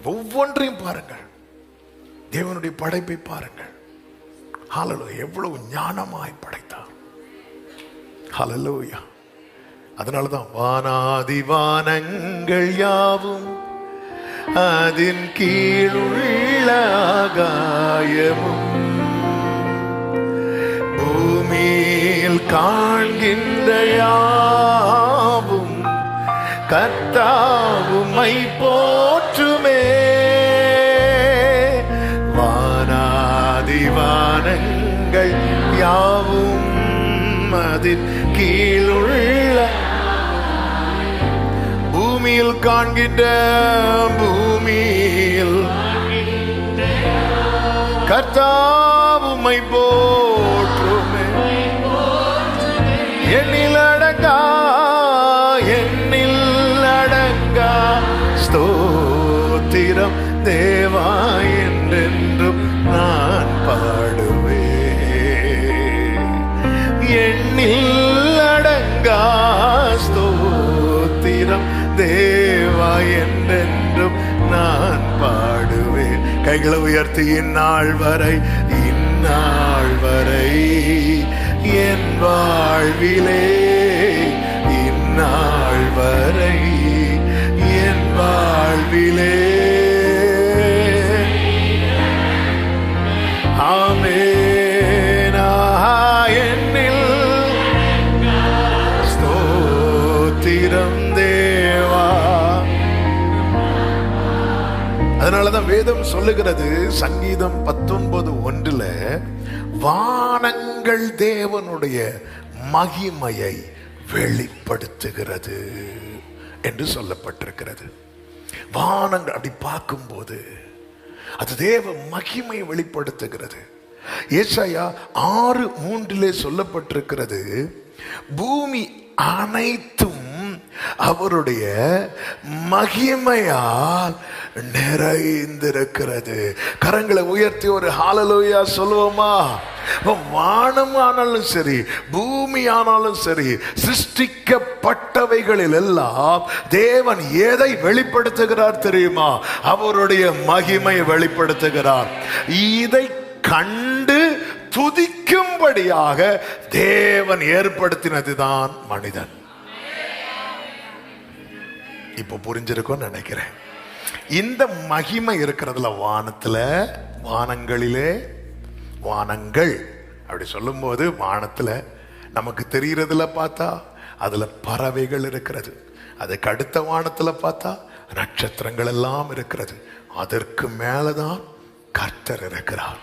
ஒவ்வொன்றையும் பாருங்கள், தேவனுடைய படைப்பை பாருங்கள். ஹல்லேலூயா, எவ்வளவு ஞானமாய் படைத்தார். ஹல்லேலூயா. அதனாலதான் வானாதி வானங்கள் யாவும் அதன் கீழுள்ள ஆகாயமும் பூமியில் காண்கின்ற யாவும் கர்த்தாவும்மை போற்றுமே. வானாதி வானங்கள் யாவும் அதின் கீழுள்ள பூமியில் காண்கின்ற பூமியில் கர்த்தாவும்மை போற்றுமே. எண்ணில் அடங்கா ஸ்தோத்திரம் தேவா என்றென்றும் நான் பாடுவேன். எண்ணில் அடங்கா ஸ்தோத்திரம் தேவா என்றென்றும் நான் பாடுவேன். கைகளை உயர்த்தி இந்நாள் வரை என் வாழ்விலே, இந்நாள் வரை என் வாழ்விலே ஆமென். என்னில் ஸ்தோத்திரம் தேவா. அதனாலதான் வேதம் சொல்லுகிறது, சங்கீதம் 19:1 வானங்கள் தேவனுடைய மகிமையை வெளிப்படுத்துகிறது என்று சொல்லப்பட்டிருக்கிறது. வானங்கள் அப்படி பார்க்கும்போது அது தேவ மகிமையை வெளிப்படுத்துகிறது. ஏசாயா 6:3 சொல்லப்பட்டிருக்கிறது, பூமி அனைத்தும் அவருடைய மகிமையால் நிறைந்திருக்கிறது. கரங்களை உயர்த்தி ஒரு ஹல்லேலூயா சொல்லுவோமா? வானம் ஆனாலும் சரி, பூமி ஆனாலும் சரி, சிருஷ்டிக்கப்பட்டவைகளில் எல்லாம் தேவன் எதை வெளிப்படுத்துகிறார் தெரியுமா? அவருடைய மகிமையை வெளிப்படுத்துகிறார். இதை கண்டு துதிக்கும்படியாக தேவன் ஏற்படுத்தினதுதான் மனிதன். இப்போ புரிஞ்சிருக்கும் நினைக்கிறேன். இந்த மகிமை இருக்கிறதுல வானத்துல, வானங்களிலே, வானங்கள் அப்படி சொல்லும் போது வானத்துல நமக்கு தெரிகிறதுல பார்த்தா அதுல பறவைகள் இருக்கிறது. அதுக்கு அடுத்த வானத்துல பார்த்தா நட்சத்திரங்கள் எல்லாம் இருக்கிறது. அதற்கு மேலதான் கர்த்தர் இருக்கிறார்.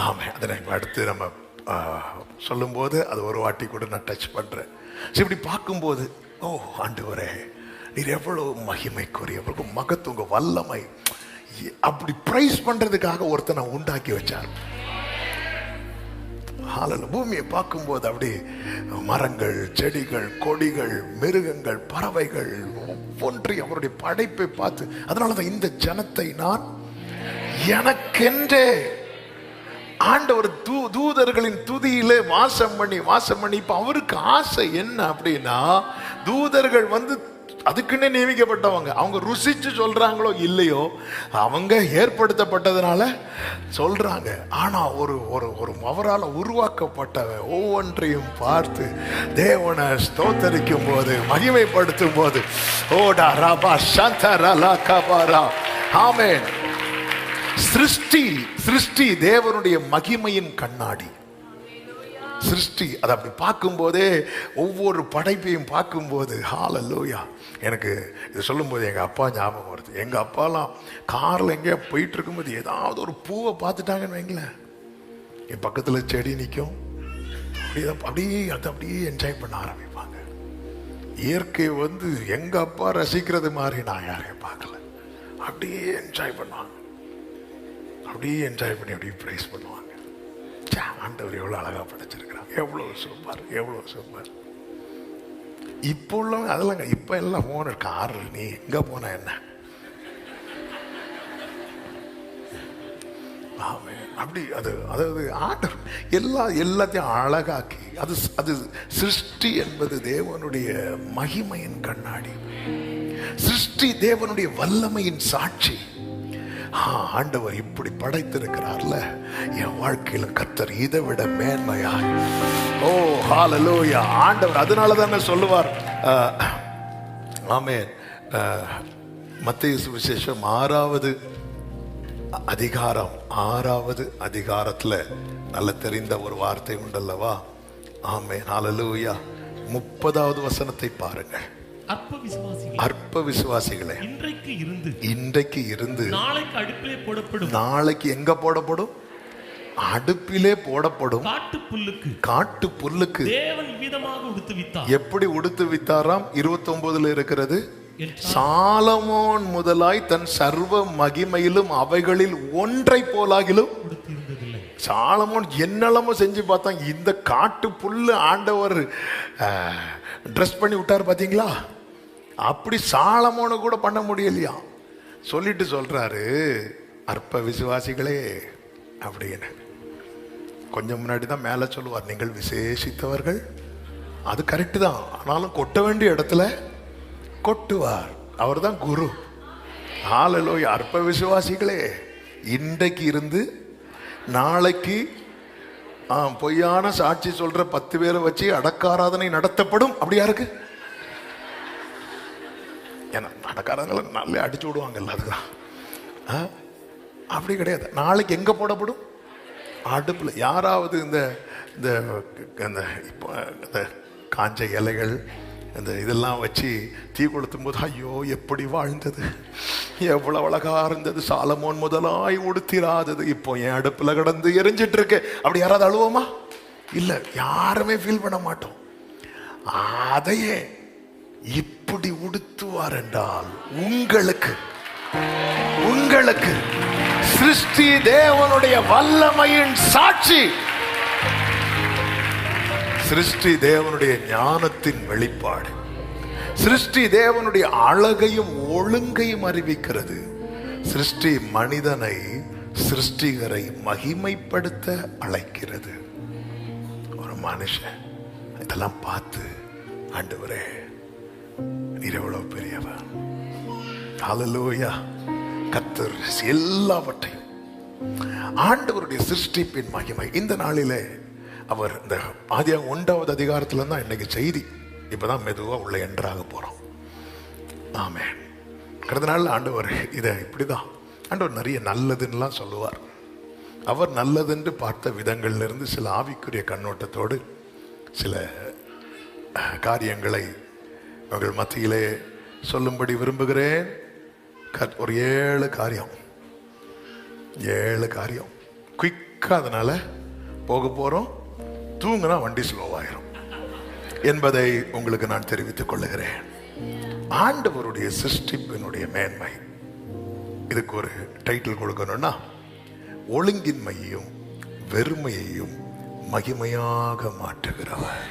ஆமே. அதை அடுத்து நம்ம சொல்லும் போது அது ஒரு வாட்டி கூட நான் டச் பண்றேன். இப்படி பார்க்கும்போது, ஓ ஆண்டவரே, நீர் எவ்வளவு மகிமைக்குரிய, எவ்வளவு மகத்துவ வல்லமை, அப்படி பிரைஸ் பண்றதுக்காக ஒருத்தனை உண்டாக்கி வச்சார். பூமியை பார்க்கும்போது அப்படி மரங்கள், செடிகள், கொடிகள், மிருகங்கள், பறவைகள் ஒவ்வொன்றையும் அவருடைய படைப்பை பார்த்து, அதனாலதான் இந்த ஜனத்தை நான் எனக்கென்றே ஆண்டவர் தூதர்களின் துதியிலே வாசம் பண்ணி இப்ப அவருக்கு ஆசை என்ன அப்படின்னா, தூதர்கள் அதுக்குன்னே நியமிக்கப்பட்டவங்க. அவங்க ருசிச்சு சொல்றாங்களோ இல்லையோ, அவங்க ஏற்படுத்தப்பட்டதுனால சொல்றாங்க. ஆனா ஒரு ஒரு அவரால் உருவாக்கப்பட்ட ஒவ்வொன்றையும் பார்த்து தேவனை ஸ்தோத்தரிக்கும் போது, மகிமைப்படுத்தும் போது, ஓடா ராபா சந்தரலா கபாரா. ஆமென். சிருஷ்டி தேவனுடைய மகிமையின் கண்ணாடி. சிருஷ்டி அதை அப்படி பார்க்கும்போதே, ஒவ்வொரு படைப்பையும் பார்க்கும்போது, ஹல்லேலூயா. எனக்கு இது சொல்லும் போது எங்க அப்பா ஞாபகம் வருது. எங்க அப்பாலாம் கார்ல எங்கேயா போயிட்டு இருக்கும்போது ஏதாவது ஒரு பூவை பார்த்துட்டாங்கன்னு வைங்களேன், என் பக்கத்துல செடி நிற்கும், அப்படியே அதை அப்படியே என்ஜாய் பண்ண ஆரம்பிப்பாங்க. இயற்கை எங்க அப்பா ரசிக்கிறது மாதிரி நான் யாரையும் பார்க்கல. அப்படியே என்ஜாய் பண்ணுவாங்க, அப்படியே என்ஜாய் பண்ணி அப்படியே பிரைஸ் பண்ணுவாங்க. ஆண்டவர் எவ்வளவு அழகா படைச்சிருக்கிறாங்க, எவ்வளவு சூப்பர், எவ்வளவு சூப்பர். இப்போ உள்ளவங்க அதெல்லாம் இப்ப எல்லாம் போன கார், நீ எங்க போன என்ன, அப்படி அதாவது ஆண்டவர் எல்லாத்தையும் அழகாக்கி, அது சிருஷ்டி என்பது தேவனுடைய மகிமையின் கண்ணாடி. சிருஷ்டி தேவனுடைய வல்லமையின் சாட்சி. ஆண்டவர் இப்படி படைத்திருக்கிறார்ல, என் வாழ்க்கையில கர்த்தர் இதை விட மேன்மையாய். ஓ ஹல்லேலூயா. ஆண்டவர் அதனால தானே சொல்லுவார், ஆமென், மத்தேயு சுவிசேஷம் 6வது அதிகாரத்துல நல்ல தெரிந்த ஒரு வார்த்தை உண்டல்லவா? ஆமென், ஹல்லேலூயா. 30வது வசனத்தை பாருங்கள். அற்ப விசுவாசிகளே, இன்றைக்கு இருந்து நாளைக்கு எங்க போடப்படும்? அடுப்பிலே போடப்படும் காட்டு புல்லுக்கு தேவன் விதமாக உடுத்துவித்தார். எப்படி உடுத்துவித்தாராம்? 29ல் இருக்கிறது. சாலமோன் முதலாய் தன் சர்வ மகிமையிலும் அவைகளில் ஒன்றை போலாகிலும். சாலமோன் என்னெல்லாமோ செஞ்சு பார்த்தான், இந்த காட்டு புல்லு ஆண்டவர் ட்ரெஸ் பண்ணி விட்டார் பாத்தீங்களா? அப்படி சாலமோனு கூட பண்ண முடியலையா? சொல்லிட்டு சொல்றாரு, அற்ப விசுவாசிகளே அப்படின்னு. கொஞ்சம் முன்னாடி தான் மேல சொல்லுவார், நீங்கள் விசேஷித்தவர்கள். அது கரெக்டு தான், ஆனாலும் கொட்ட வேண்டிய இடத்துல கொட்டுவார். அவர் தான் குரு. ஹல்லேலூயா. அற்ப விசுவாசிகளே, இன்றைக்கு இருந்து நாளைக்கு பொய்யான சாட்சி சொல்ற 10 பேரை வச்சு அடக்காராதனை நடத்தப்படும். அப்படியா இருக்கு? ஏன்னா அடக்காராதனை நல்ல அடிச்சு விடுவாங்கல்ல, அதுதான். அப்படி கிடையாது. நாளைக்கு எங்க போடப்படும்? அடுப்புல. யாராவது இந்த இப்போ இந்த காஞ்ச இலைகள் இந்த இதெல்லாம் வச்சு தீ கொளுத்தும் போது ஐயோ எப்படி வாழ்ந்தது, எவ்வளவு அழகா இருந்தது, சாலமோன் முதலாய் உடுத்திராதது இப்போ என் அடுப்புல கடந்து எரிஞ்சிட்டு இருக்கு, அப்படி யாராவது அழுவோமா? இல்ல, யாருமே ஃபீல் பண்ண மாட்டோம். அதையே இப்படி உடுத்துவார் என்றால் உங்களுக்கு சிருஷ்டி தேவனுடைய வல்லமையின் சாட்சி, சிருஷ்டி தேவனுடைய ஞானத்தின் வெளிப்பாடு, சிருஷ்டி தேவனுடைய அழகையும் ஒழுங்கையும் அறிவிக்கிறது. சிருஷ்டி மனிதனை சிருஷ்டிகரை மகிமைப்படுத்த அழைக்கிறது. ஒரு மனுஷன் இதெல்லாம் பார்த்து, ஆண்டவரே நீர் எவ்வளவு பெரியவர், ஹல்லேலூயா. கர்த்தர் எல்லாவற்றையும், ஆண்டவருடைய சிருஷ்டிப்பின் மகிமை. இந்த நாளிலே அவர் இந்த ஆதியாகமம் 1வது அதிகாரத்துல தான் இன்னைக்கு செய்தி. இப்பதான் மெதுவா உள்ள என்ட்ராக போறோம். ஆமென். கடந்த நாள் ஆண்டவர் இதை இப்படிதான், ஆண்டவர் நிறைய நல்லதுன்னெலாம் சொல்லுவார். அவர் நல்லதென்று பார்த்த விதங்கள்ல இருந்து சில ஆவிக்குரிய கண்ணோட்டத்தோடு சில காரியங்களை அவர்கள் மத்தியிலே சொல்லும்படி விரும்புகிறேன். ஒரு 7 காரியம் குயிக்கா அதனால போக போறோம். தூங்கினா வண்டி ஸ்லோவாயிரும் என்பதை உங்களுக்கு நான் தெரிவித்துக் கொள்ளுகிறேன். ஆண்டவருடைய சிருஷ்டிப்பினுடைய மேன்மை, இதுக்கு ஒரு டைட்டில் கொடுக்கணும்னா, ஒழுங்கின்மையையும் வெறுமையையும் மகிமையாக மாற்றுகிறவர்.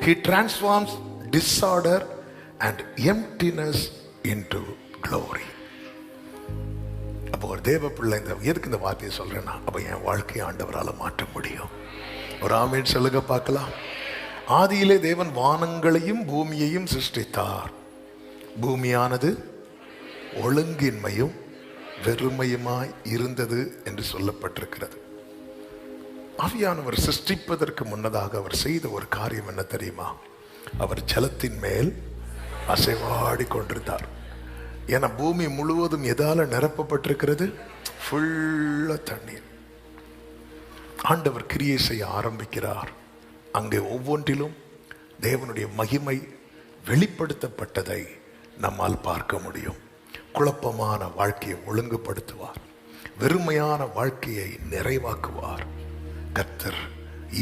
He transforms disorder and emptiness into glory. அப்போ ஒரு தேவ பிள்ளை, எதுக்கு இந்த வார்த்தையை சொல்றேன்னா, அப்ப என் வாழ்க்கையை ஆண்டவரால் மாற்ற முடியும். ஒரு ஆமீன் சொல்லுங்க பார்க்கலாம். ஆதியிலே தேவன் வானங்களையும் பூமியையும் சிருஷ்டித்தார். பூமியானது ஒழுங்கின்மையும் வெறுமையுமாய் இருந்தது என்று சொல்லப்பட்டிருக்கிறது. ஆவியானவர் சிருஷ்டிப்பதற்கு முன்னதாக அவர் செய்த ஒரு காரியம் என்ன தெரியுமா? அவர் ஜலத்தின் மேல் அசைவாடி கொண்டிருந்தார். ஏன்னா பூமி முழுவதும் எதால நிரப்பப்பட்டிருக்கிறது? ஃபுல்லா தண்ணீர். ஆண்டவர் கிரியை செய்ய ஆரம்பிக்கிறார். அங்கே ஒவ்வொன்றிலும் தேவனுடைய மகிமை வெளிப்படுத்தப்பட்டதை நம்மால் பார்க்க முடியும். குழப்பமான வாழ்க்கையை ஒழுங்குபடுத்துவார், வெறுமையான வாழ்க்கையை நிறைவாக்குவார். கர்த்தர்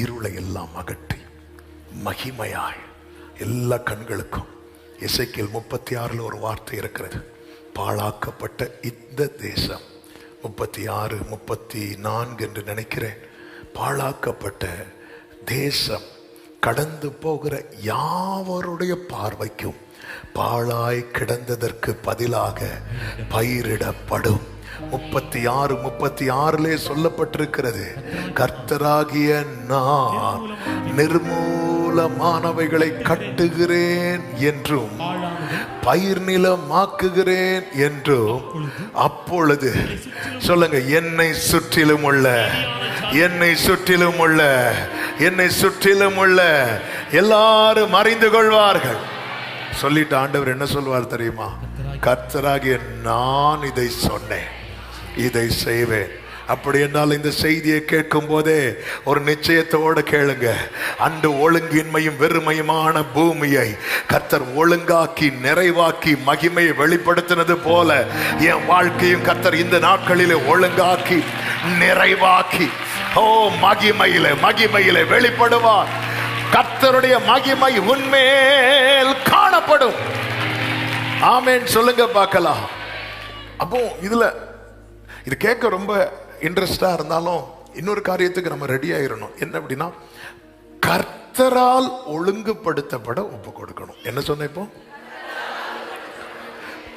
இருளை எல்லாம் அகற்றி மகிமையாய் எல்லா கண்களுக்கும். எசேக்கியேல் 36 ஒரு வார்த்தை இருக்கிறது, பாழாக்கப்பட்ட இந்த தேசம். 36, 34 என்று நினைக்கிறேன். பாழாக்கப்பட்ட தேசம் கடந்து போகிற யாவருடைய பார்வைக்கும் பாழாய் கிடந்ததற்கு பதிலாக பயிரிடப்படும். 36 சொல்லப்பட்டிருக்கிறது, கர்த்தராகிய நான் நிர்மூலமானவைகளை கட்டுகிறேன் என்றும் பயிர் நிலமாக்குகிறேன் என்றும் அப்பொழுது சொல்லுங்க, என்னை சுற்றிலும் உள்ள எல்லாரும் அறிந்து கொள்வார்கள். சொல்லிட்டு ஆண்டவர் என்ன சொல்வார் தெரியுமா? கர்த்தராகிய நான் இதை சொன்னேன், இதை செய்வேன். அப்படி என்றால் இந்த செய்தியை கேட்கும் போதே ஒரு நிச்சயத்தோடு கேளுங்க. அந்த ஒழுங்கின்மையும் வெறுமையுமான பூமியை கர்த்தர் ஒழுங்காக்கி நிறைவாக்கி மகிமையை வெளிப்படுத்தினது போல என் வாழ்க்கையும் கர்த்தர் இந்த நாட்களிலே ஒழுங்காக்கி நிறைவாக்கி மகிமையிலே வெளிப்படுவார். கர்த்தருடைய மகிமை உன்மேல் காணப்படும். ஆமென் சொல்லுங்க பார்க்கலாம். அப்போ இது கேட்க ரொம்ப இன்ட்ரெஸ்டா இருந்தாலும் இன்னொரு காரியத்துக்கு நம்ம ரெடி ஆயிரணும். என்ன அப்படின்னா, கர்த்தரால் ஒழுங்குபடுத்தப்பட ஒப்பு கொடுக்கணும். என்ன சொன்ன? இப்போ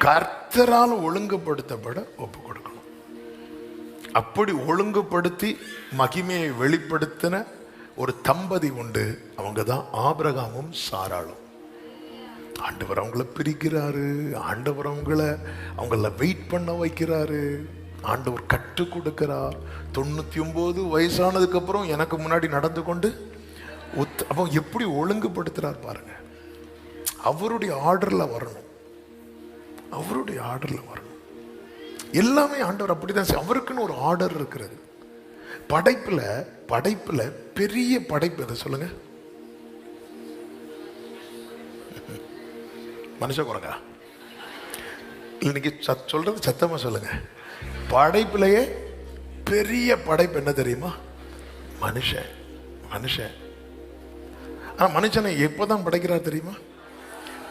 கர்த்தரால் ஒழுங்குபடுத்தப்பட ஒப்பு கொடுக்கணும். அப்படி ஒழுங்குபடுத்தி மகிமையை வெளிப்படுத்தின ஒரு தம்பதி உண்டு. அவங்க தான் ஆபிரகாமும் சாராளும். ஆண்டவர் அவங்கள பிரிக்கிறாரு. ஆண்டவர் அவங்கள வெயிட் பண்ண வைக்கிறாரு. ஆண்டவர் கற்றுக் கொடுக்கிறார். 99 வயசானதுக்கு அப்புறம் எனக்கு முன்னாடி நடந்து கொண்டு அப்போ எப்படி ஒழுங்குபடுத்துறார் பாருங்க. அவருடைய ஆர்டர்ல வரணும். எல்லாமே ஆண்டவர் அப்படிதான். அவருக்குன்னு ஒரு ஆர்டர் இருக்கிறது. படைப்புல பெரிய படைப்பு எதை சொல்லுங்க? மனுஷ குரங்கா? இன்னைக்கு சொல்றது சத்தமா சொல்லுங்க. படைப்பிலேயே பெரிய படைப்பு என்ன தெரியுமா? மனுஷன். ஆனா மனுஷனை எப்போதான் படைக்கிறார் தெரியுமா?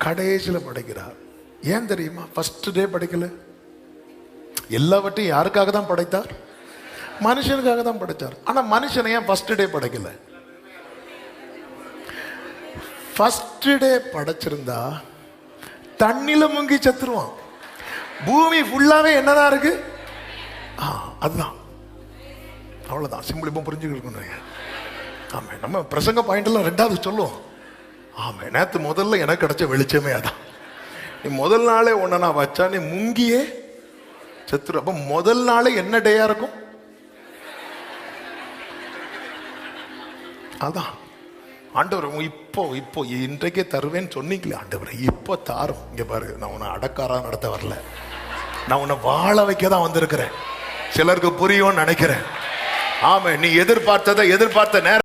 கடைசியில படைக்கிறார். ஏன் தெரியுமா? ஃபர்ஸ்ட் டே படைக்கல. எல்லாவற்றையும் யாருக்காக தான் படைத்தார்? மனுஷனுக்காக தான் படைத்தார். ஆனா மனுஷனை ஏன் ஃபர்ஸ்ட் டே படைக்கல? ஃபர்ஸ்ட் டே படைச்சிருந்தா தண்ணில முங்கி செத்துருவான். பூமி ஃபுல்லாவே என்னதான் இருக்கு? அதுதான். அவ்வளவுதான். சிம்பிள். இப்போ புரிஞ்சுக்கணும். ஆமா, நம்ம பிரசங்க பாயிண்ட் எல்லாம் ரெண்டாவது சொல்லுவோம். ஆமா, நேத்து முதல்ல எனக்கு கிடைச்ச வெளிச்சமே அதான். நீ முதல் நாளே ஒன்ன நான் வச்சா நீ முங்கியே செத்துரு. அப்ப முதல் நாளே என்ன டேயா இருக்கும்? அதான் ஆண்டவர் இப்போ இன்றைக்கே தருவேன்னு சொன்னீங்களே ஆண்டவர், இப்போ தாரும். இங்க பாரு, நான் உன்னை அடக்காரா நடத்த வரல, நான் உன்னை வாழ வைக்க தான் வந்திருக்கிறேன். சிலருக்கு புரியும்னு நினைக்கிறேன். ஆமா, நீ எதிர்பார்த்த நேரம்